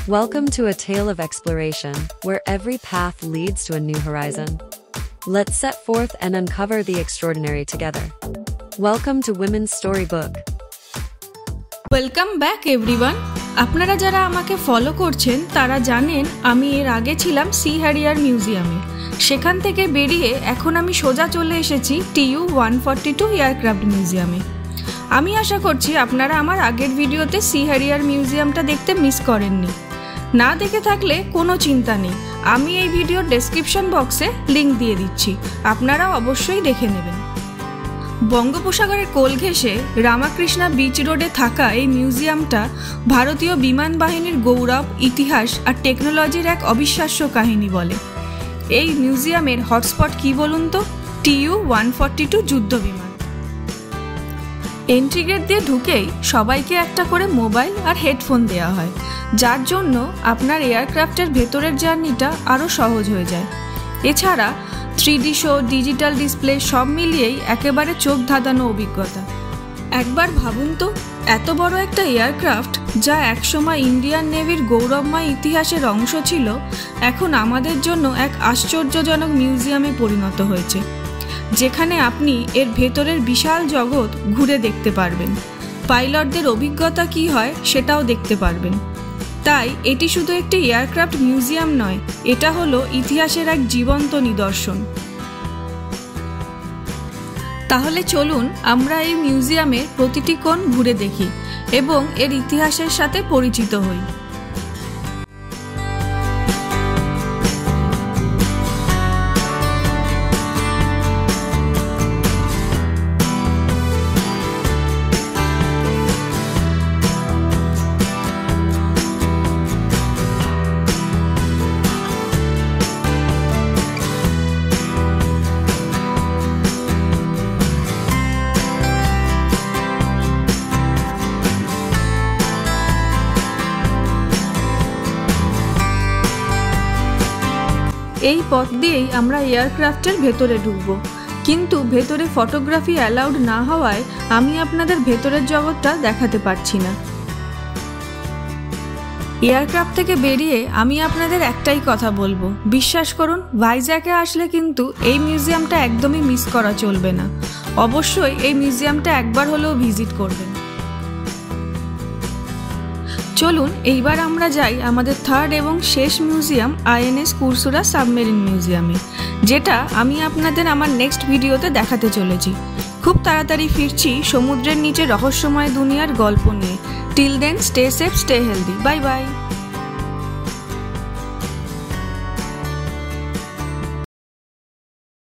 Welcome to a tale of exploration, where every path leads to a new horizon. Let's set forth and uncover the extraordinary together. Welcome to Women's Storybook. Welcome back everyone. আপনারা যারা আমাকে follow করছেন তারা জানেন আমি এর আগে ছিলাম সি হ্যারিয়ার মিউজিয়ামে। সেখান থেকে বেরিয়ে এখন আমি সোজা চলে এসেছি TU 142 এয়ারক্রাফট মিউজিয়ামে। আমি আশা করছি আপনারা আমার আগের ভিডিওতে সি হ্যারিয়ার মিউজিয়ামটা দেখতে মিস করেননি। না দেখে থাকলে কোনো চিন্তা নেই, আমি এই ভিডিওর ডেসক্রিপশন বক্সে লিংক দিয়ে দিচ্ছি, আপনারা অবশ্যই দেখে নেবেন। বঙ্গোপসাগরের কোল ঘেঁষে রামাকৃষ্ণা বিচ রোডে থাকা এই মিউজিয়ামটা ভারতীয় বিমান বাহিনীর গৌরব, ইতিহাস আর টেকনোলজির এক অবিশ্বাস্য কাহিনী বলে। এই মিউজিয়ামের হটস্পট কি বলুন তো? TU 142 যুদ্ধ বিমান। এন্ট্রি গেট দিয়ে ঢুকেই সবাইকে একটা করে মোবাইল আর হেডফোন দেওয়া হয়, যার জন্য আপনার এয়ারক্রাফটের ভেতরের জার্নিটা আরও সহজ হয়ে যায়। এছাড়া 3D শো, ডিজিটাল ডিসপ্লে সব মিলিয়েই একেবারে চোখ ধাঁধানো অভিজ্ঞতা। একবার ভাবুন তো, এত বড় একটা এয়ারক্রাফট যা একসময় ইন্ডিয়ান নেভির গৌরবময় ইতিহাসের অংশ ছিল, এখন আমাদের জন্য এক আশ্চর্যজনক মিউজিয়ামে পরিণত হয়েছে, যেখানে আপনি এর ভেতরের বিশাল জগৎ ঘুরে দেখতে পারবেন। পাইলটদের অভিজ্ঞতা কী হয় সেটাও দেখতে পারবেন। তাই এটি শুধু একটি এয়ারক্রাফট মিউজিয়াম নয়, এটা হলো ইতিহাসের এক জীবন্ত নিদর্শন। তাহলে চলুন আমরা এই মিউজিয়ামের প্রতিটি কোণ ঘুরে দেখি এবং এর ইতিহাসের সাথে পরিচিত হই। এই পথ দিয়েই আমরা এয়ারক্রাফটের ভেতরে ঢুকব, কিন্তু ভেতরে ফটোগ্রাফি অ্যালাউড না হওয়ায় আমি আপনাদের ভেতরের জগৎটা দেখাতে পারছি না। এয়ারক্রাফট থেকে বেরিয়ে আমি আপনাদের একটাই কথা বলবো, বিশ্বাস করুন, ভাইজ্যাগে আসলে কিন্তু এই মিউজিয়ামটা একদমই মিস করা চলবে না। অবশ্যই এই মিউজিয়ামটা একবার হলেও ভিজিট করবেন। চলুন এইবার আমরা যাই আমাদের থার্ড এবং শেষ মিউজিয়াম INS কুরসুরা সাবমেরিন মিউজিয়ামে, যেটা আমি আপনাদের আমার নেক্সট ভিডিওতে দেখাতে চলেছি। খুব তাড়াতাড়ি ফিরছি সমুদ্রের নিচে রহস্যময় দুনিয়ার গল্প নিয়ে। Till then, stay safe, stay healthy, bye by.